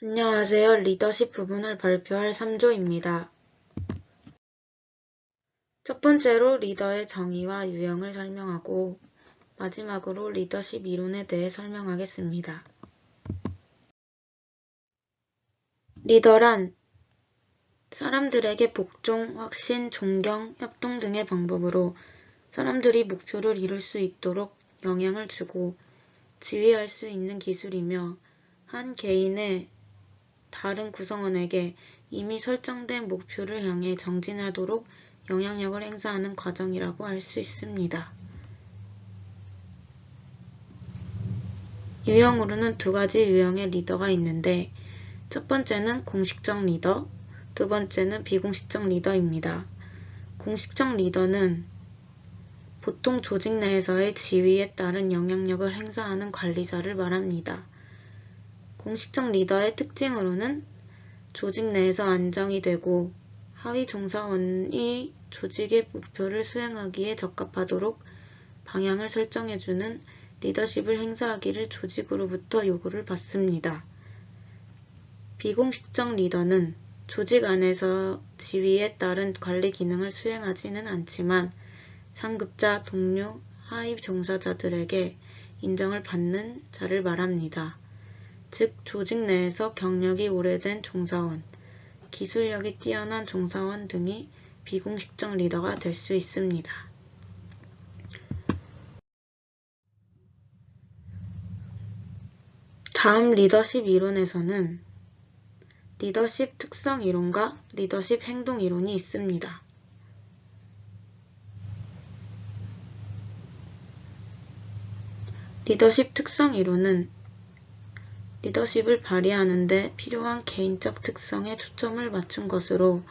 안녕하세요. 리더십 부분을 발표할 3조입니다. 첫 번째로 리더의 정의와 유형을 설명하고 마지막으로 리더십 이론에 대해 설명하겠습니다. 리더란 사람들에게 복종, 확신, 존경, 협동 등의 방법으로 사람들이 목표를 이룰 수 있도록 영향을 주고 지휘할 수 있는 기술이며 한 개인의 다른 구성원에게 이미 설정된 목표를 향해 정진하도록 영향력을 행사하는 과정이라고 할 수 있습니다. 유형으로는 두 가지 유형의 리더가 있는데 첫 번째는 공식적 리더, 두 번째는 비공식적 리더입니다. 공식적 리더는 보통 조직 내에서의 지위에 따른 영향력을 행사하는 관리자를 말합니다. 공식적 리더의 특징으로는 조직 내에서 안정이 되고 하위 종사원이 조직의 목표를 수행하기에 적합하도록 방향을 설정해주는 리더십을 행사하기를 조직으로부터 요구를 받습니다. 비공식적 리더는 조직 안에서 지위에 따른 관리 기능을 수행하지는 않지만 상급자, 동료, 하위 종사자들에게 인정을 받는 자를 말합니다. 즉, 조직 내에서 경력이 오래된 종사원, 기술력이 뛰어난 종사원 등이 비공식적 리더가 될 수 있습니다. 다음 리더십 이론에서는 리더십 특성 이론과 리더십 행동 이론이 있습니다. 리더십 특성 이론은 리더십을 발휘하는 데 필요한 개인적 특성에 초점을 맞춘 것으로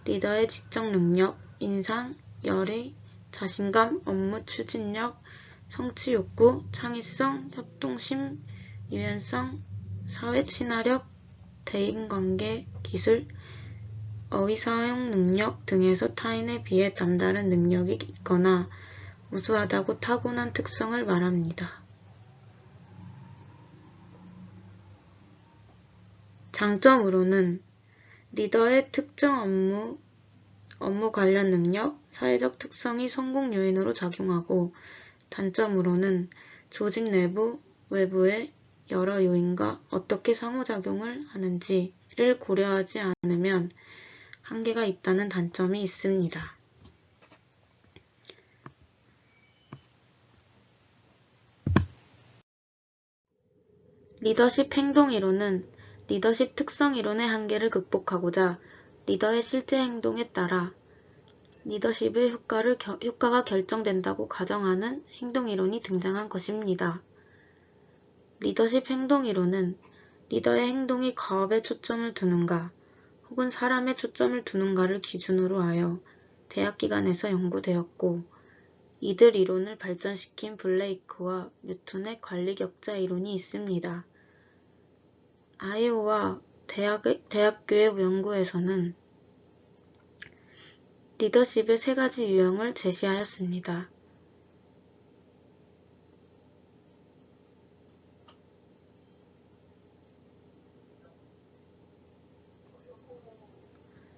리더의 지적 능력, 인상, 열의, 자신감, 업무 추진력, 성취 욕구, 창의성, 협동심, 유연성, 사회 친화력, 대인관계 기술, 어휘 사용 능력 등에서 타인에 비해 남다른 능력이 있거나 우수하다고 타고난 특성을 말합니다. 장점으로는 리더의 특정 업무 관련 능력, 사회적 특성이 성공 요인으로 작용하고 단점으로는 조직 내부, 외부의 여러 요인과 어떻게 상호작용을 하는지를 고려하지 않으면 한계가 있다는 단점이 있습니다. 리더십 행동 이론은 리더십 특성 이론의 한계를 극복하고자 리더의 실제 행동에 따라 리더십의 효과가 결정된다고 가정하는 행동 이론이 등장한 것입니다. 리더십 행동 이론은 리더의 행동이 과업에 초점을 두는가 혹은 사람에 초점을 두는가를 기준으로 하여 대학 기관에서 연구되었고 이들 이론을 발전시킨 블레이크와 뉴턴의 관리 격자 이론이 있습니다. 아이오와 대학교의 연구에서는 리더십의 세 가지 유형을 제시하였습니다.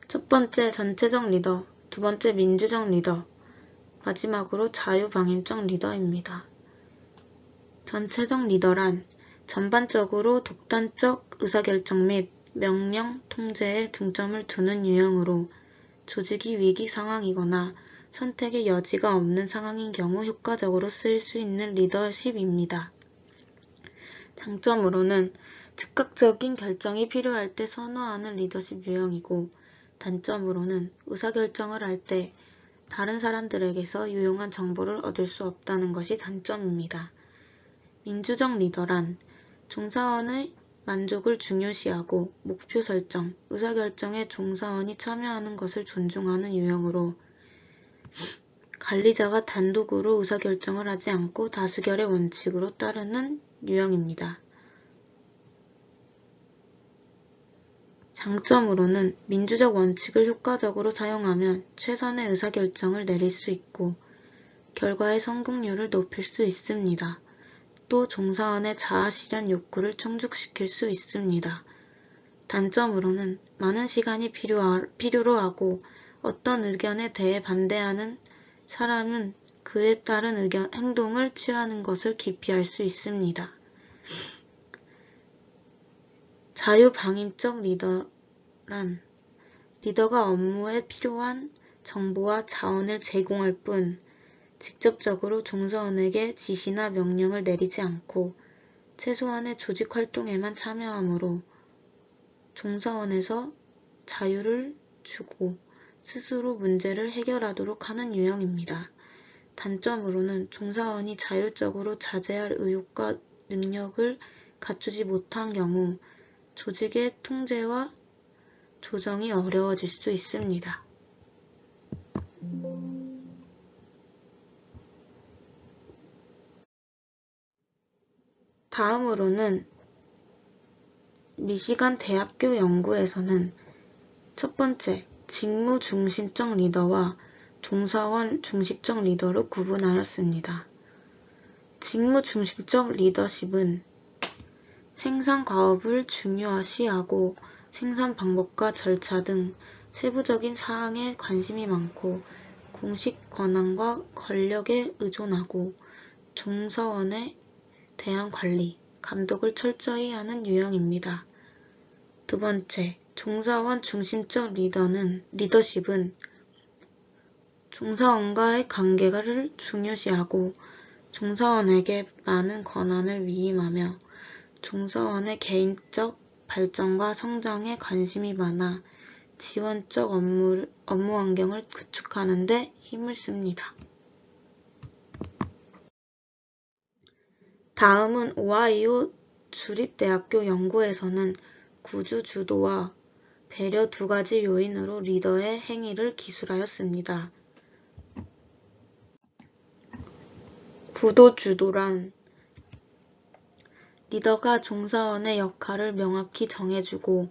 첫 번째 전체적 리더, 두 번째 민주적 리더, 마지막으로 자유방임적 리더입니다. 전체적 리더란 전반적으로 독단적 의사결정 및 명령 통제에 중점을 두는 유형으로 조직이 위기 상황이거나 선택의 여지가 없는 상황인 경우 효과적으로 쓰일 수 있는 리더십입니다. 장점으로는 즉각적인 결정이 필요할 때 선호하는 리더십 유형이고 단점으로는 의사결정을 할 때 다른 사람들에게서 유용한 정보를 얻을 수 없다는 것이 단점입니다. 민주적 리더란 종사원의 만족을 중요시하고 목표 설정, 의사결정에 종사원이 참여하는 것을 존중하는 유형으로 관리자가 단독으로 의사결정을 하지 않고 다수결의 원칙으로 따르는 유형입니다. 장점으로는 민주적 원칙을 효과적으로 사용하면 최선의 의사결정을 내릴 수 있고 결과의 성공률을 높일 수 있습니다. 또 종사원의 자아 실현 욕구를 충족시킬 수 있습니다. 단점으로는 많은 시간이 필요로 하고 어떤 의견에 대해 반대하는 사람은 그에 따른 행동을 취하는 것을 기피할 수 있습니다. 자유방임적 리더란 리더가 업무에 필요한 정보와 자원을 제공할 뿐 직접적으로 종사원에게 지시나 명령을 내리지 않고 최소한의 조직 활동에만 참여하므로 종사원에서 자유를 주고 스스로 문제를 해결하도록 하는 유형입니다. 단점으로는 종사원이 자율적으로 자제할 의욕과 능력을 갖추지 못한 경우 조직의 통제와 조정이 어려워질 수 있습니다. 다음으로는 미시간 대학교 연구에서는 첫 번째, 직무 중심적 리더와 종사원 중심적 리더로 구분하였습니다. 직무 중심적 리더십은 생산 과업을 중요시하고 생산 방법과 절차 등 세부적인 사항에 관심이 많고 공식 권한과 권력에 의존하고 종사원에 대한 관리, 감독을 철저히 하는 유형입니다. 두 번째, 종사원 중심적 리더십은 종사원과의 관계를 중요시하고 종사원에게 많은 권한을 위임하며 종사원의 개인적 발전과 성장에 관심이 많아 지원적 업무 환경을 구축하는 데 힘을 씁니다. 다음은 오하이오 주립대학교 연구에서는 구조 주도와 배려 두 가지 요인으로 리더의 행위를 기술하였습니다. 구도 주도란 리더가 종사원의 역할을 명확히 정해주고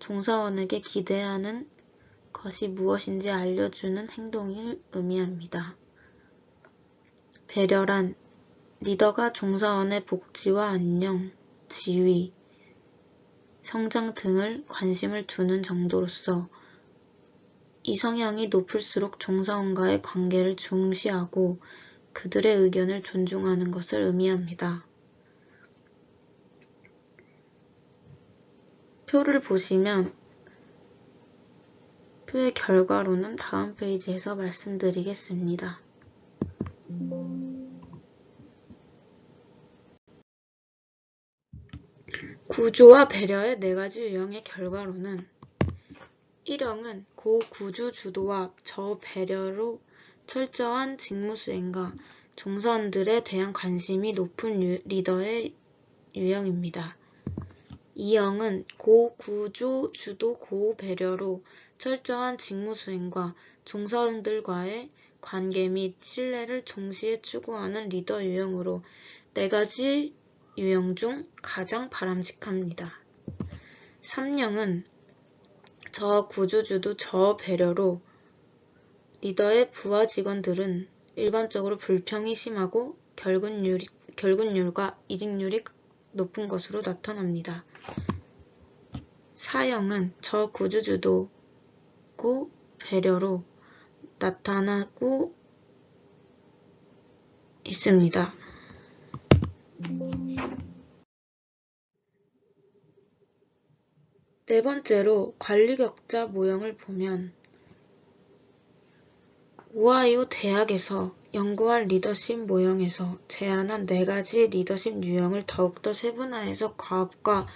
종사원에게 기대하는 것이 무엇인지 알려주는 행동을 의미합니다. 배려란 리더가 종사원의 복지와 안녕, 지위, 성장 등을 관심을 두는 정도로서 이 성향이 높을수록 종사원과의 관계를 중시하고 그들의 의견을 존중하는 것을 의미합니다. 표를 보시면 표의 결과로는 다음 페이지에서 말씀드리겠습니다. 구조와 배려의 네 가지 유형의 결과로는 1형은 고구조 주도와 저배려로 철저한 직무 수행과 종사원들에 대한 관심이 높은 리더의 유형입니다. 2형은 고구조 주도 고배려로 철저한 직무 수행과 종사원들과의 관계 및 신뢰를 동시에 추구하는 리더 유형으로 네 가지 유형 중 가장 바람직합니다. 3형은 저구조주도 저배려로 리더의 부하 직원들은 일반적으로 불평이 심하고 결근율과 이직률이 높은 것으로 나타납니다. 4형은 저구조주도 고배려로 나타나고 있습니다. 네 번째로 관리격자 모형을 보면 오하이오 대학에서 연구한 리더십 모형에서 제안한 네 가지 리더십 유형을 더욱더 세분화해서 과업과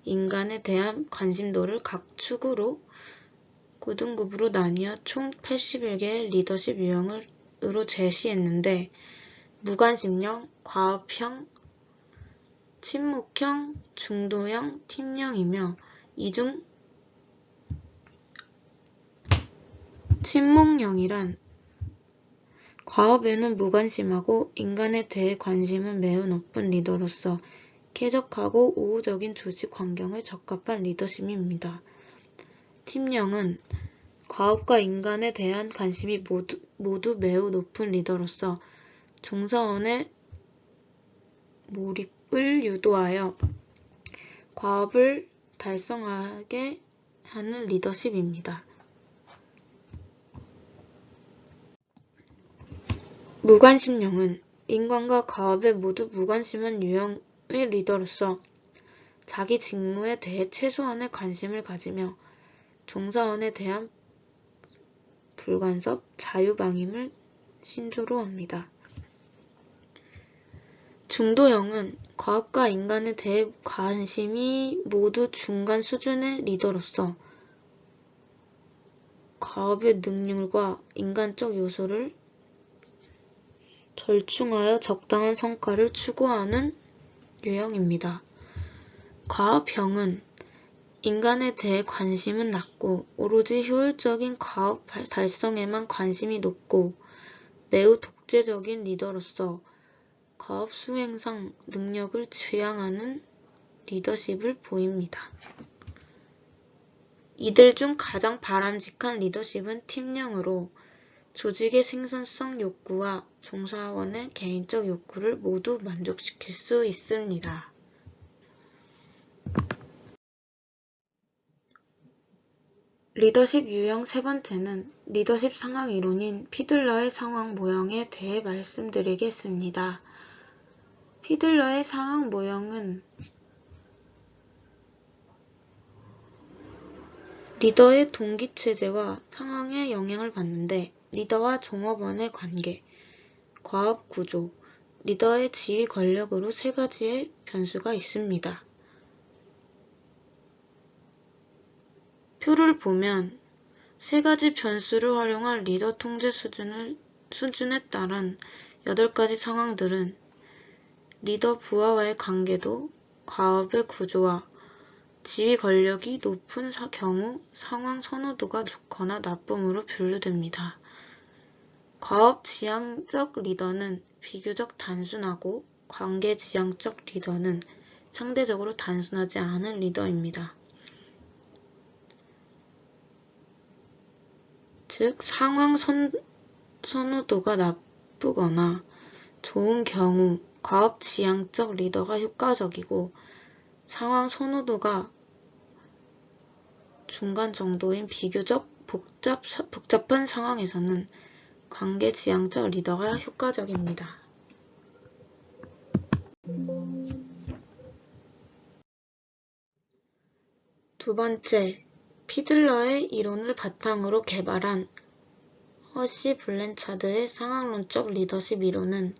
인간에 대한 관심도를 각 축으로 9등급으로 나뉘어 총 81개의 리더십 유형으로 제시했는데 무관심형, 과업형, 침묵형, 중도형, 팀형이며 이 중 침묵형이란 과업에는 무관심하고 인간에 대해 관심은 매우 높은 리더로서 쾌적하고 우호적인 조직 환경에 적합한 리더십입니다. 팀형은 과업과 인간에 대한 관심이 모두 매우 높은 리더로서 종사원의 몰입을 유도하여 과업을 달성하게 하는 리더십입니다. 무관심형은 인간과 과업에 모두 무관심한 유형의 리더로서 자기 직무에 대해 최소한의 관심을 가지며 종사원에 대한 불간섭, 자유방임을 신조로 합니다. 중도형은 과업과 인간에 대해 관심이 모두 중간 수준의 리더로서 과업의 능률과 인간적 요소를 절충하여 적당한 성과를 추구하는 유형입니다. 과업형은 인간에 대해 관심은 낮고 오로지 효율적인 과업 달성에만 관심이 높고 매우 독재적인 리더로서 과업 수행상 능력을 지향하는 리더십을 보입니다. 이들 중 가장 바람직한 리더십은 팀형으로 조직의 생산성 욕구와 종사원의 개인적 욕구를 모두 만족시킬 수 있습니다. 리더십 유형 세 번째는 리더십 상황 이론인 피들러의 상황 모형에 대해 말씀드리겠습니다. 피들러의 상황 모형은 리더의 동기체제와 상황에 영향을 받는데 리더와 종업원의 관계, 과업 구조, 리더의 지휘 권력으로 세 가지의 변수가 있습니다. 표를 보면 세 가지 변수를 활용한 리더 통제 수준에 따른 8가지 상황들은 리더 부하와의 관계도 과업의 구조와 지휘 권력이 높은 경우 상황 선호도가 좋거나 나쁨으로 분류됩니다. 과업 지향적 리더는 비교적 단순하고 관계 지향적 리더는 상대적으로 단순하지 않은 리더입니다. 즉, 상황 선호도가 나쁘거나 좋은 경우 과업 지향적 리더가 효과적이고 상황 선호도가 중간 정도인 비교적 복잡한 상황에서는 관계 지향적 리더가 효과적입니다. 두 번째, 피들러의 이론을 바탕으로 개발한 허시 블랜차드의 상황론적 리더십 이론은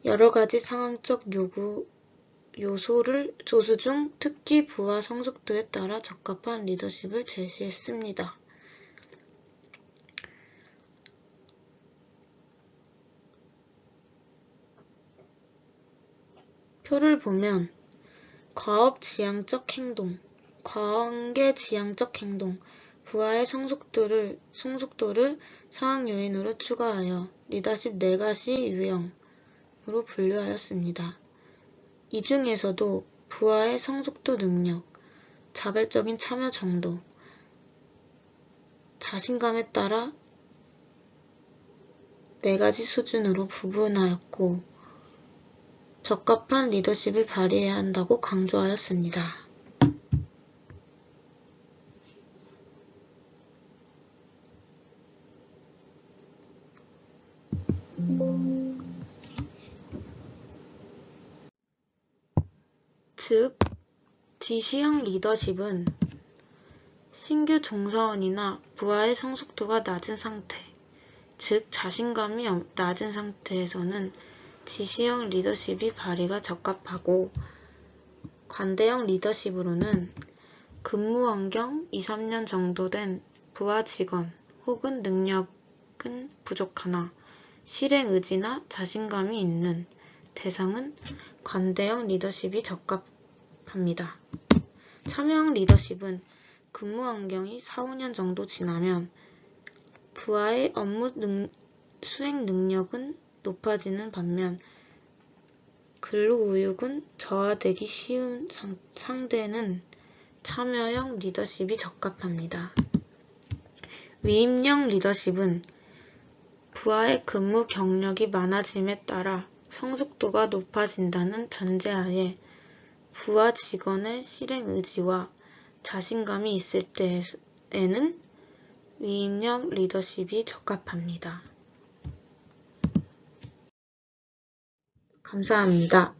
여러 가지 상황적 요소 중 특히 부하 성숙도에 따라 적합한 리더십을 제시했습니다. 표를 보면 과업 지향적 행동, 관계 지향적 행동, 부하의 성숙도를 상황 요인으로 추가하여 리더십 4가지 유형으로 분류하였습니다. 이 중에서도 부하의 성숙도 능력, 자발적인 참여 정도, 자신감에 따라 4가지 수준으로 구분하였고 적합한 리더십을 발휘해야 한다고 강조하였습니다. 즉, 지시형 리더십은 신규 종사원이나 부하의 성숙도가 낮은 상태, 즉 자신감이 낮은 상태에서는 지시형 리더십이 발휘가 적합하고 관대형 리더십으로는 근무 환경 2-3년 정도 된 부하 직원 혹은 능력은 부족하나 실행 의지나 자신감이 있는 대상은 관대형 리더십이 적합합니다. 참여형 리더십은 근무 환경이 4-5년 정도 지나면 부하의 업무 수행 능력은 높아지는 반면 근로의욕은 저하되기 쉬운 상대는 참여형 리더십이 적합합니다. 위임형 리더십은 부하의 근무 경력이 많아짐에 따라 성숙도가 높아진다는 전제하에 부하 직원의 실행 의지와 자신감이 있을 때에는 위임력 리더십이 적합합니다. 감사합니다.